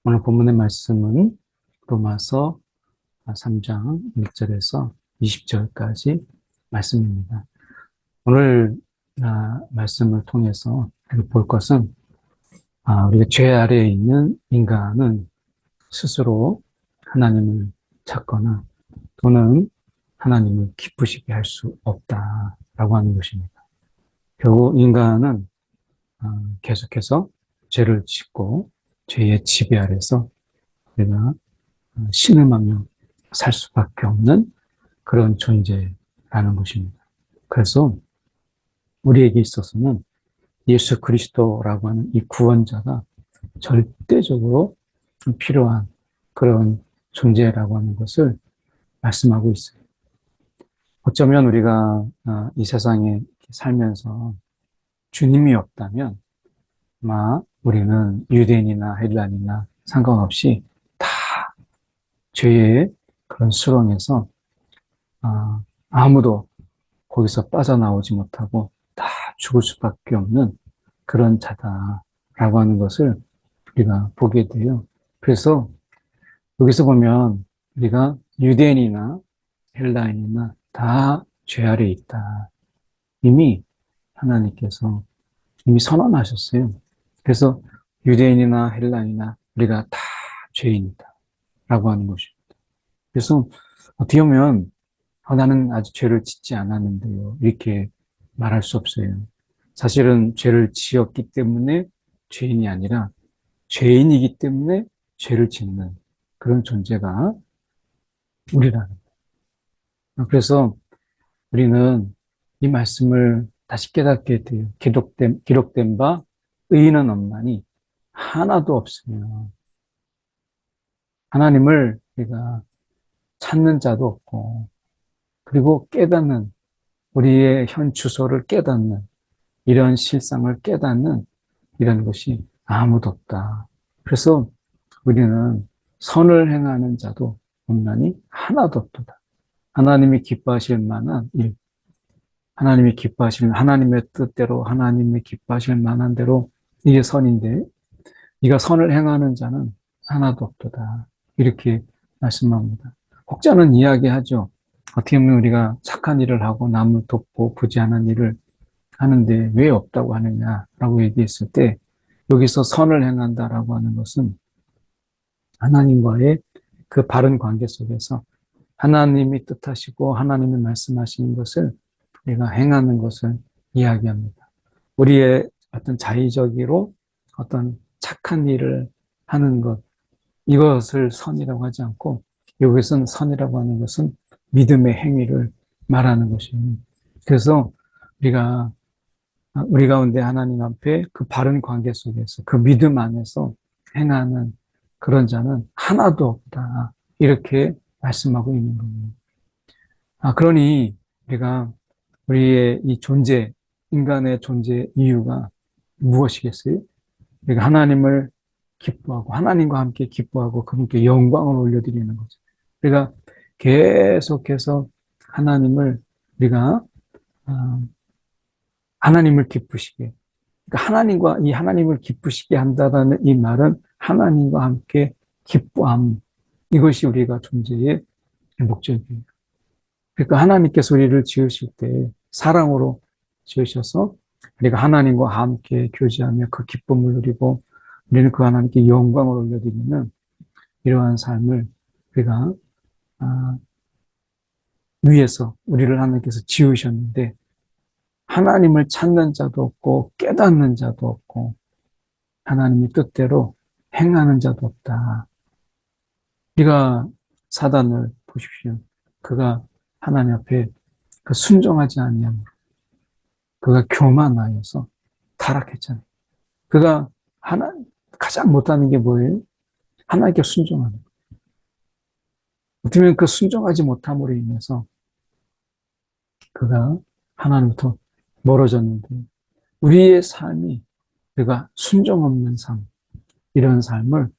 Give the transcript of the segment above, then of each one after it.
오늘 본문의 말씀은 로마서 3장 1절에서 20절까지 말씀입니다. 오늘 말씀을 통해서 볼 것은 우리가 죄 아래에 있는 인간은 스스로 하나님을 찾거나 또는 하나님을 기쁘시게 할 수 없다라고 하는 것입니다. 결국 인간은 계속해서 죄를 짓고 죄의 지배 아래서 우리가 신음하며 살 수밖에 없는 그런 존재라는 것입니다. 그래서 우리에게 있어서는 예수 그리스도라고 하는 이 구원자가 절대적으로 필요한 그런 존재라고 하는 것을 말씀하고 있어요. 어쩌면 우리가 이 세상에 살면서 주님이 없다면 아마 우리는 유대인이나 헬라인이나 상관없이 다 죄의 그런 수렁에서 아무도 거기서 빠져나오지 못하고 다 죽을 수밖에 없는 그런 자다라고 하는 것을 우리가 보게 돼요. 그래서 여기서 보면 우리가 유대인이나 헬라인이나 다 죄 아래에 있다. 이미 하나님께서 이미 선언하셨어요. 그래서 유대인이나 헬라인이나 우리가 다 죄인이다 라고 하는 것입니다. 그래서 어떻게 보면 나는 아직 죄를 짓지 않았는데요, 이렇게 말할 수 없어요. 사실은 죄를 지었기 때문에 죄인이 아니라 죄인이기 때문에 죄를 짓는 그런 존재가 우리라는 거예요. 그래서 우리는 이 말씀을 다시 깨닫게 돼요. 기록된 바 의인은 없나니 하나도 없으며 하나님을 우리가 찾는 자도 없고, 그리고 깨닫는, 우리의 현 주소를 깨닫는, 이런 실상을 깨닫는 이런 것이 아무도 없다. 그래서 우리는 선을 행하는 자도 없나니 하나도 없도다. 하나님이 기뻐하실 만한 일, 하나님의 뜻대로, 하나님이 기뻐하실 만한 대로 이게 선인데, 네가 선을 행하는 자는 하나도 없도다. 이렇게 말씀합니다. 혹자는 이야기하죠. 어떻게 보면 우리가 착한 일을 하고 남을 돕고 부지런한 일을 하는데 왜 없다고 하느냐라고 얘기했을 때, 여기서 선을 행한다라고 하는 것은 하나님과의 그 바른 관계 속에서 하나님이 뜻하시고 하나님이 말씀하시는 것을 우리가 행하는 것을 이야기합니다. 우리의 어떤 자의적으로 어떤 착한 일을 하는 것, 이것을 선이라고 하지 않고, 여기서는 선이라고 하는 것은 믿음의 행위를 말하는 것입니다. 그래서 우리 가운데 하나님 앞에 그 바른 관계 속에서 그 믿음 안에서 행하는 그런 자는 하나도 없다. 이렇게 말씀하고 있는 겁니다. 그러니 우리의 이 존재, 인간의 존재 이유가 무엇이겠어요? 우리가 하나님을 기뻐하고 하나님과 함께 기뻐하고 그분께 영광을 올려드리는 거죠. 우리가 계속해서 우리가 하나님을 기쁘시게, 그러니까 하나님을 기쁘시게 한다는 이 말은 하나님과 함께 기뻐함, 이것이 우리가 존재의 목적이에요. 그러니까 하나님께서 우리를 지으실 때 사랑으로 지으셔서 우리가 하나님과 함께 교제하며 그 기쁨을 누리고 우리는 그 하나님께 영광을 올려드리는 이러한 삶을 우리가 위해서 우리를 하나님께서 지으셨는데, 하나님을 찾는 자도 없고 깨닫는 자도 없고 하나님의 뜻대로 행하는 자도 없다. 우리가 사단을 보십시오. 그가 하나님 앞에 순종하지 아니함으로 그가 교만하여서 타락했잖아요. 그가 가장 못하는 게 뭐예요? 하나님께 순종하는 거예요. 어떻게 보면 그 순종하지 못함으로 인해서 그가 하나님부터 멀어졌는데, 우리의 삶이 우리가 순종 없는 삶, 이런 삶을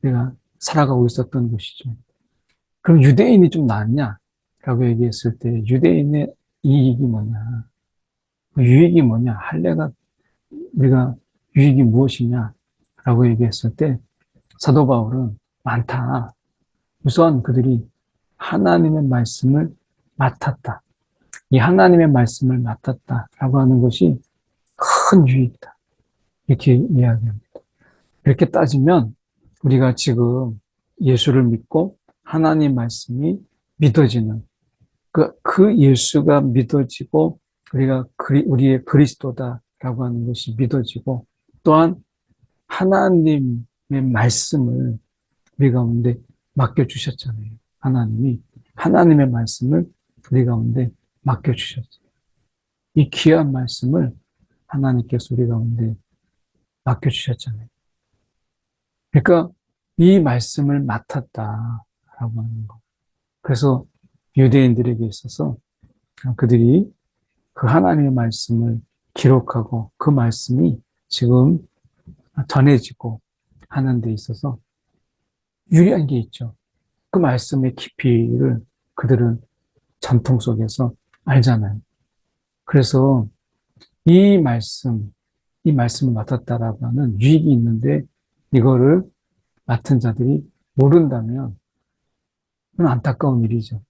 우리가 살아가고 있었던 것이죠. 그럼 유대인이 좀 낫냐? 라고 얘기했을 때 유대인의 이익이 뭐냐? 유익이 뭐냐? 우리가 유익이 무엇이냐? 라고 얘기했을 때 사도 바울은 많다. 우선 그들이 하나님의 말씀을 맡았다. 이 하나님의 말씀을 맡았다라고 하는 것이 큰 유익이다. 이렇게 이야기합니다. 이렇게 따지면 우리가 지금 예수를 믿고 하나님 말씀이 믿어지는 그 예수가 믿어지고 우리가 우리의 그리스도다라고 하는 것이 믿어지고 또한 하나님의 말씀을 우리 가운데 맡겨주셨잖아요. 하나님이 하나님의 말씀을 우리 가운데 맡겨주셨어요. 이 귀한 말씀을 하나님께서 우리 가운데 맡겨주셨잖아요. 그러니까 이 말씀을 맡았다라고 하는 거. 그래서 유대인들에게 있어서 그들이 그 하나님의 말씀을 기록하고 그 말씀이 지금 전해지고 하는 데 있어서 유리한 게 있죠. 그 말씀의 깊이를 그들은 전통 속에서 알잖아요. 그래서 이 말씀을 맡았다라고 하는 유익이 있는데 이거를 맡은 자들이 모른다면 그건 안타까운 일이죠.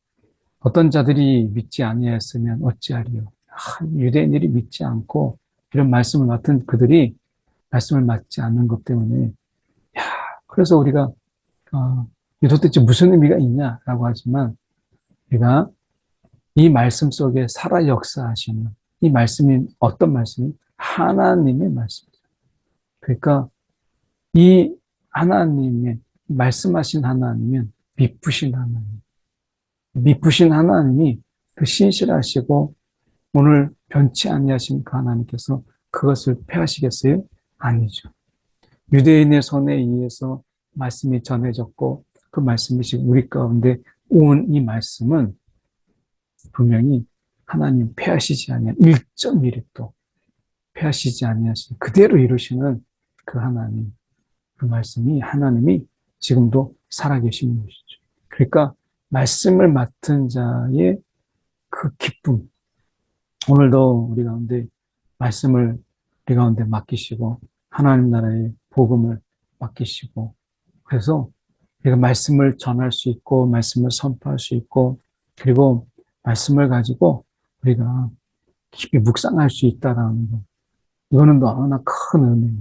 어떤 자들이 믿지 아니하였으면 어찌하리요. 유대인들이 믿지 않고 이런 말씀을 맡은 그들이 말씀을 맡지 않는 것 때문에 그래서 우리가 이 도대체 무슨 의미가 있냐라고 하지만 우리가 이 말씀 속에 살아 역사하시는 이 말씀이 어떤 말씀이 하나님의 말씀이죠. 그러니까 이 하나님의 말씀하신 하나님은 미쁘신 하나님, 미쁘신 하나님이 그 신실하시고 오늘 변치 아니하신 그 하나님께서 그것을 폐하시겠어요? 아니죠. 유대인의 손에 의해서 말씀이 전해졌고 그 말씀이 지금 우리 가운데 온 이 말씀은 분명히 하나님 폐하시지 아니한 1.1획도 폐하시지 아니하신 그대로 이루시는 그 하나님, 그 말씀이 하나님이 지금도 살아계시는 것이죠. 그러니까 말씀을 맡은 자의 그 기쁨, 오늘도 우리 가운데 말씀을 우리 가운데 맡기시고 하나님 나라의 복음을 맡기시고 그래서 우리가 말씀을 전할 수 있고 말씀을 선포할 수 있고 그리고 말씀을 가지고 우리가 깊이 묵상할 수 있다라는 것. 이거는 너무나 큰 은혜예요.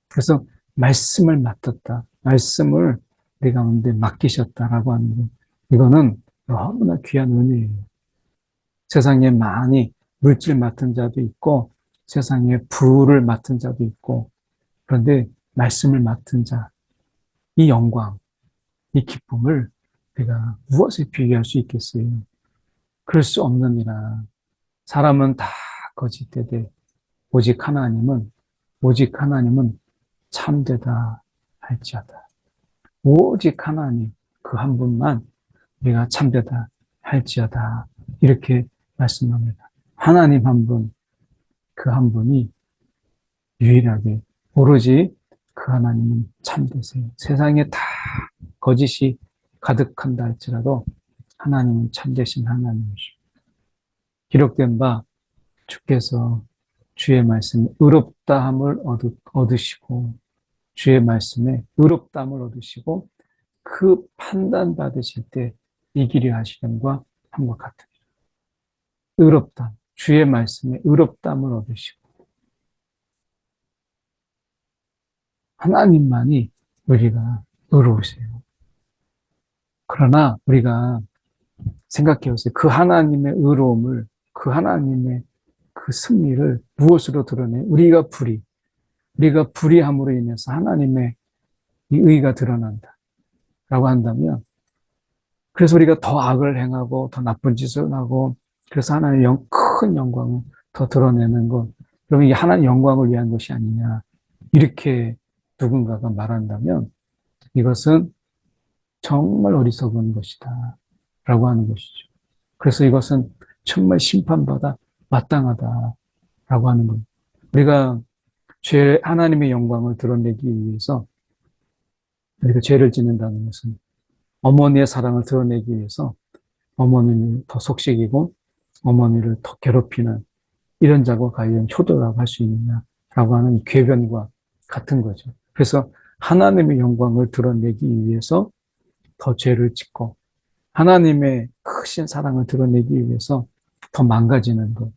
그래서 말씀을 맡았다. 말씀을 우리 가운데 맡기셨다라고 하는 것. 이거는 너무나 귀한 은혜예요. 세상에 많이 물질 맡은 자도 있고 세상에 부를 맡은 자도 있고 그런데 말씀을 맡은 자, 이 영광, 이 기쁨을 우리가 무엇에 비교할 수 있겠어요? 그럴 수 없느니라. 사람은 다 거짓되되 오직 하나님은 참되다 할지어다. 오직 하나님 그 한 분만 우리가 참되다 할지어다. 이렇게 말씀합니다. 하나님 한 분, 그 한 분이 유일하게 오로지 그 하나님은 참되세요. 세상에 다 거짓이 가득한다 할지라도 하나님은 참되신 하나님이십니다. 기록된 바 주께서 주의 말씀에 의롭다함을 얻으시고 주의 말씀에 의롭다함을 얻으시고 그 판단 받으실 때 이기려 하시는과 함과 같으니라. 의롭다. 주의 말씀에 의롭다함을 얻으시고 하나님만이 우리가 의로우세요. 그러나 우리가 생각해 보세요. 그 하나님의 의로움을 그 하나님의 그 승리를 무엇으로 드러내? 우리가 불의함으로 인해서 하나님의 이 의가 드러난다. 라고 한다면, 그래서 우리가 더 악을 행하고, 더 나쁜 짓을 하고, 그래서 하나님의 큰 영광을 더 드러내는 것. 그러면 이게 하나님의 영광을 위한 것이 아니냐. 이렇게 누군가가 말한다면, 이것은 정말 어리석은 것이다. 라고 하는 것이죠. 그래서 이것은 정말 심판받아 마땅하다. 라고 하는 겁니다. 우리가 하나님의 영광을 드러내기 위해서 우리가 죄를 짓는다는 것은 어머니의 사랑을 드러내기 위해서 어머니를 더 속삭이고 어머니를 더 괴롭히는 이런 자가 과연 효도라고 할 수 있느냐라고 하는 궤변과 같은 거죠. 그래서 하나님의 영광을 드러내기 위해서 더 죄를 짓고 하나님의 크신 사랑을 드러내기 위해서 더 망가지는 것.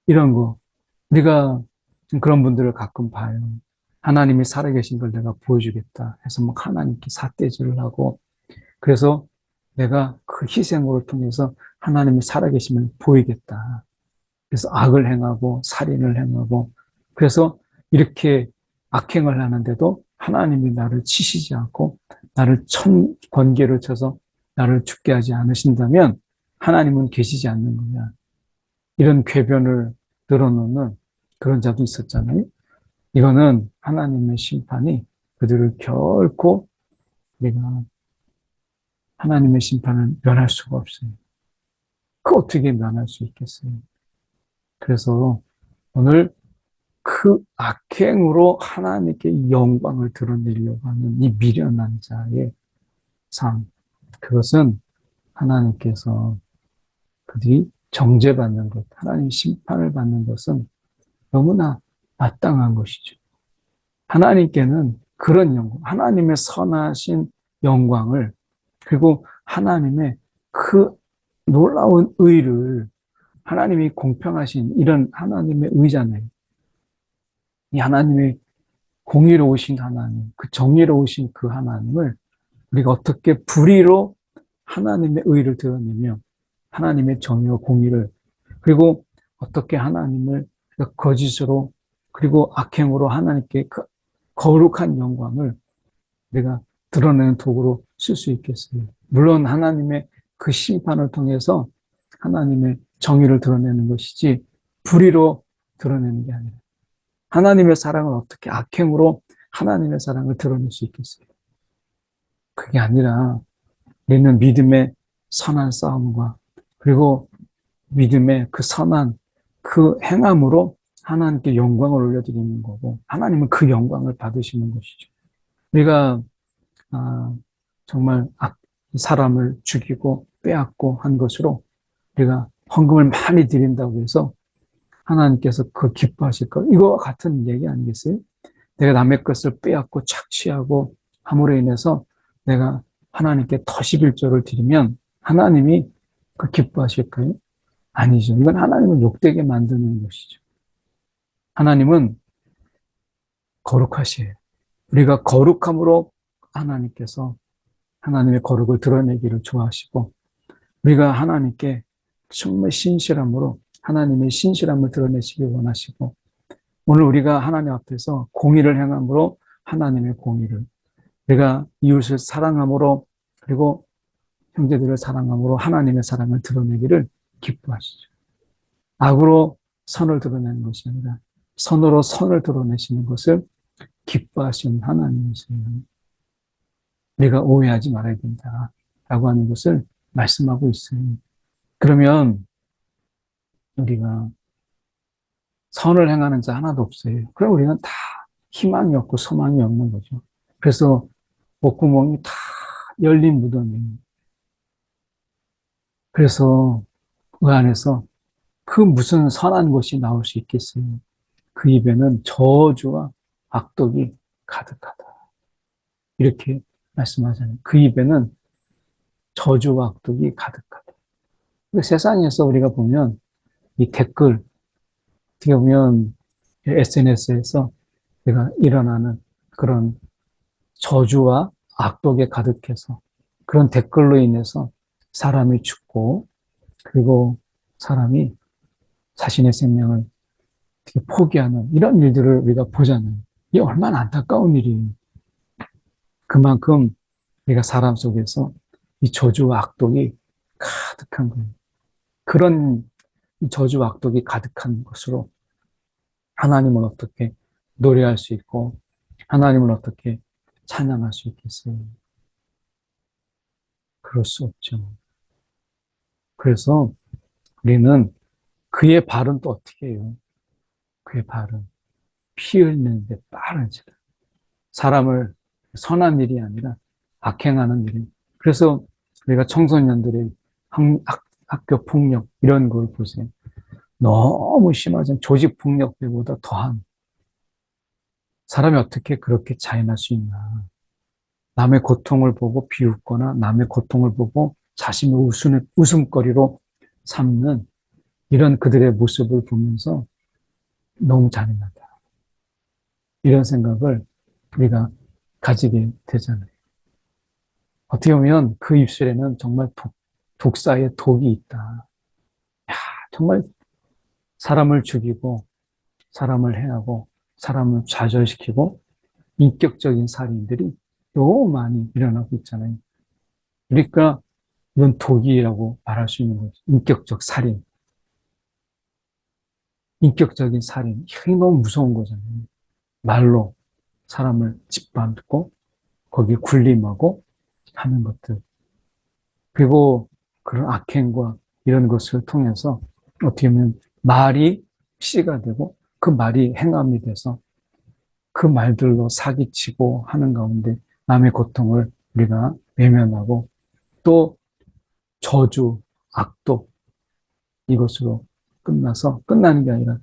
이런 거. 우리가 그런 분들을 가끔 봐요. 하나님이 살아계신 걸 내가 보여주겠다 해서 막 하나님께 삿대질을 하고 그래서 내가 그 희생으로 통해서 하나님이 살아계심을 보이겠다. 그래서 악을 행하고 살인을 행하고 그래서 이렇게 악행을 하는데도 하나님이 나를 치시지 않고 나를 천 번개를 쳐서 나를 죽게 하지 않으신다면 하나님은 계시지 않는 거냐. 이런 궤변을 늘어놓는 그런 자도 있었잖아요. 이거는 하나님의 심판이 그들을 결코 우리가 하나님의 심판을 면할 수가 없어요. 그 어떻게 면할 수 있겠어요? 그래서 오늘 그 악행으로 하나님께 영광을 드러내려고 하는 이 미련한 자의 삶, 그것은 하나님께서 그들이 정죄받는 것, 하나님 심판을 받는 것은 너무나 마땅한 것이죠. 하나님께는 그런 영광, 하나님의 선하신 영광을 그리고 하나님의 그 놀라운 의를 하나님이 공평하신 이런 하나님의 의잖아요. 이 하나님의 공의로우신 하나님, 그 정의로우신 그 하나님을 우리가 어떻게 불의로 하나님의 의를 드러내며 하나님의 정의와 공의를 그리고 어떻게 하나님을 거짓으로 그리고 악행으로 하나님께 그 거룩한 영광을 내가 드러내는 도구로 쓸 수 있겠어요. 물론 하나님의 그 심판을 통해서 하나님의 정의를 드러내는 것이지 불의로 드러내는 게 아니라 하나님의 사랑을 어떻게 악행으로 하나님의 사랑을 드러낼 수 있겠어요? 그게 아니라 우리는 믿음의 선한 싸움과 그리고 믿음의 그 선한 그 행함으로 하나님께 영광을 올려드리는 거고 하나님은 그 영광을 받으시는 것이죠. 우리가 정말 사람을 죽이고 빼앗고 한 것으로 우리가 헌금을 많이 드린다고 해서 하나님께서 그 기뻐하실까? 이거와 같은 얘기 아니겠어요? 내가 남의 것을 빼앗고 착취하고 함으로 인해서 내가 하나님께 더 11조를 드리면 하나님이 그 기뻐하실까요? 아니죠. 이건 하나님을 욕되게 만드는 것이죠. 하나님은 거룩하시에요. 우리가 거룩함으로 하나님께서 하나님의 거룩을 드러내기를 좋아하시고 우리가 하나님께 정말 신실함으로 하나님의 신실함을 드러내시기 원하시고 오늘 우리가 하나님 앞에서 공의를 행함으로 하나님의 공의를 우리가 이웃을 사랑함으로 그리고 형제들을 사랑함으로 하나님의 사랑을 드러내기를 기뻐하시죠. 악으로 선을 드러내는 것이 아니라 선으로 선을 드러내시는 것을 기뻐하시는 하나님이세요. 우리가 오해하지 말아야 된다라고 하는 것을 말씀하고 있어요. 그러면 우리가 선을 행하는 자 하나도 없어요. 그럼 우리는 다 희망이 없고 소망이 없는 거죠. 그래서 목구멍이 다 열린 무덤이에요. 그래서 그 안에서 그 무슨 선한 것이 나올 수 있겠어요. 그 입에는 저주와 악독이 가득하다. 이렇게 말씀하잖아요. 그 입에는 저주와 악독이 가득하다. 세상에서 우리가 보면 이 댓글, 어떻게 보면 SNS에서 내가 일어나는 그런 저주와 악독에 가득해서 그런 댓글로 인해서 사람이 죽고 그리고 사람이 자신의 생명을 포기하는 이런 일들을 우리가 보잖아요. 이게 얼마나 안타까운 일이에요. 그만큼 우리가 사람 속에서 이 저주와 악독이 가득한 거예요. 그런 저주와 악독이 가득한 것으로 하나님을 어떻게 노래할 수 있고 하나님을 어떻게 찬양할 수 있겠어요? 그럴 수 없죠. 그래서 우리는 그의 발은 또 어떻게 해요? 그의 발은 피 흘리는데 빠르지라. 사람을 선한 일이 아니라 악행하는 일이. 그래서 우리가 청소년들의 학교 폭력 이런 걸 보세요. 너무 심하진 조직 폭력들보다 더한 사람이 어떻게 그렇게 잔인할 수 있나. 남의 고통을 보고 비웃거나 남의 고통을 보고 자신의 웃음거리로 삼는 이런 그들의 모습을 보면서 너무 잔인하다. 이런 생각을 우리가 가지게 되잖아요. 어떻게 보면 그 입술에는 정말 독사의 독이 있다. 야, 정말 사람을 죽이고 사람을 해하고 사람을 좌절시키고 인격적인 살인들이 너무 많이 일어나고 있잖아요. 그러니까 이건 독이라고 말할 수 있는 거죠. 인격적 살인. 인격적인 살인. 이게 너무 무서운 거잖아요. 말로 사람을 짓밟고 거기에 군림하고 하는 것들. 그리고 그런 악행과 이런 것을 통해서 어떻게 보면 말이 씨가 되고 그 말이 행함이 돼서 그 말들로 사기치고 하는 가운데 남의 고통을 우리가 외면하고 또 저주, 악독 이것으로 끝나서 끝나는 게 아니라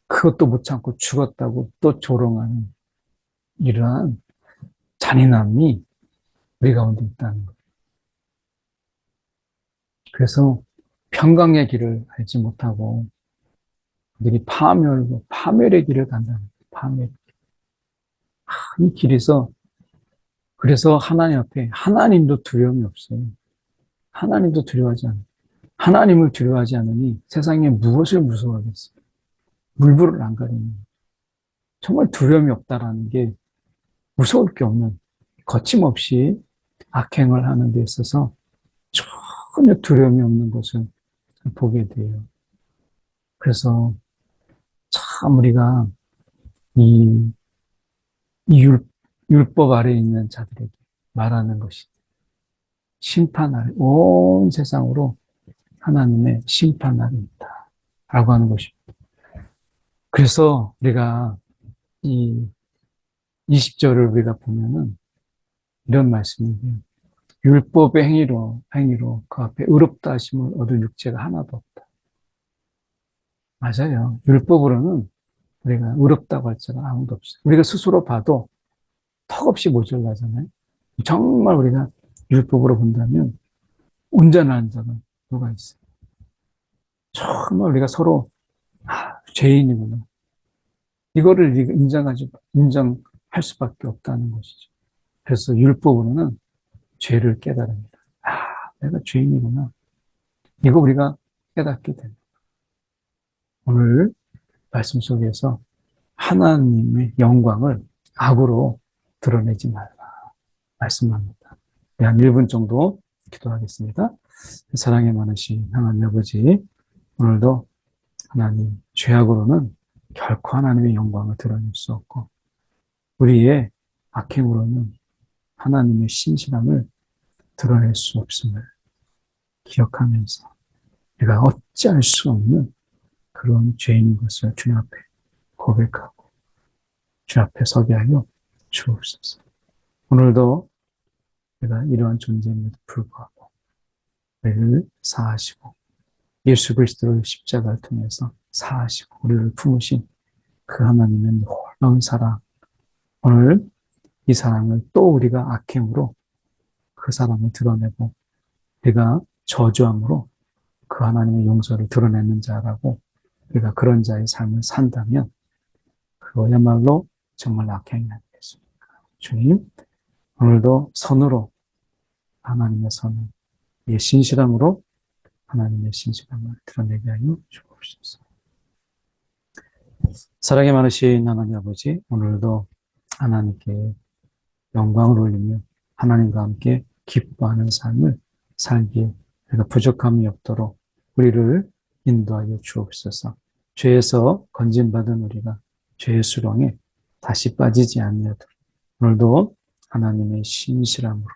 그것도 못 참고 죽었다고 또 조롱하는 이러한 잔인함이 우리 가운데 있다는 거예요. 그래서 평강의 길을 알지 못하고 그들이 파멸의 길을 간다는 거예요. 파멸. 이 길에서 그래서 하나님 앞에 하나님도 두려움이 없어요. 하나님도 두려워하지 않아요. 하나님을 두려워하지 않으니 세상에 무엇을 무서워하겠어요? 물불을 안 가리는 정말 두려움이 없다라는 게 무서울 게 없는 거침없이 악행을 하는 데 있어서 전혀 두려움이 없는 것을 보게 돼요. 그래서 참 우리가 이, 이 율법 아래에 있는 자들에게 말하는 것이 심판할 온 세상으로 하나님의 심판날이 있다 라고 하는 것입니다. 그래서 우리가 이 20절을 우리가 보면은 이런 말씀이에요. 율법의 행위로 그 앞에 의롭다 하심을 얻을 육체가 하나도 없다. 맞아요. 율법으로는 우리가 의롭다고 할 자가 아무도 없어요. 우리가 스스로 봐도 턱없이 모자라잖아요. 정말 우리가 율법으로 본다면 온전한 자가 누가 있어요? 정말 우리가 서로 죄인이구나. 이거를 인정할 수밖에 없다는 것이죠. 그래서 율법으로는 죄를 깨달습니다. 내가 죄인이구나. 이거 우리가 깨닫게 됩니다. 오늘 말씀 속에서 하나님의 영광을 악으로 드러내지 말라 말씀합니다. 한 1분 정도 기도하겠습니다. 사랑에 많으신 하나님 아버지, 오늘도 하나님 죄악으로는 결코 하나님의 영광을 드러낼 수 없고 우리의 악행으로는 하나님의 신실함을 드러낼 수 없음을 기억하면서 우리가 어찌할 수 없는 그런 죄인 것을 주님 앞에 고백하고 주 앞에 서게 하여 주옵소서. 오늘도 우리가 이러한 존재임에도 불구하고 우리를 사하시고 예수 그리스도의 십자가를 통해서 사하시고 우리를 품으신 그 하나님의 놀라운 사랑, 오늘 이 사랑을 또 우리가 악행으로 그 사랑을 드러내고 우리가 저주함으로 그 하나님의 용서를 드러내는 자라고 우리가 그런 자의 삶을 산다면 그거야말로 정말 악행이 아니겠습니까? 주님, 오늘도 선으로 하나님의 선을, 이 신실함으로 하나님의 신실함을 드러내게 하여 주옵소서. 사랑이 많으신 하나님 아버지, 오늘도 하나님께 영광을 올리며 하나님과 함께 기뻐하는 삶을 살기에 우리가 부족함이 없도록 우리를 인도하여 주옵소서. 죄에서 건진받은 우리가 죄의 수렁에 다시 빠지지 않냐도록 오늘도 하나님의 신실함으로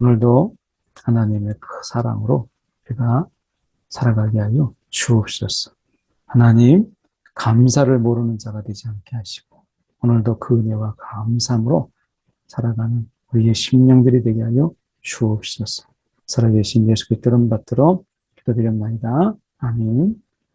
오늘도 하나님의 그 사랑으로 우리가 살아가게 하여 주옵소서. 하나님, 감사를 모르는 자가 되지 않게 하시고 오늘도 그 은혜와 감사함으로 살아가는 우리의 심령들이 되게 하여 주옵소서. 살아계신 예수 그리스도 이름 받들어 기도드렸나이다. 아멘.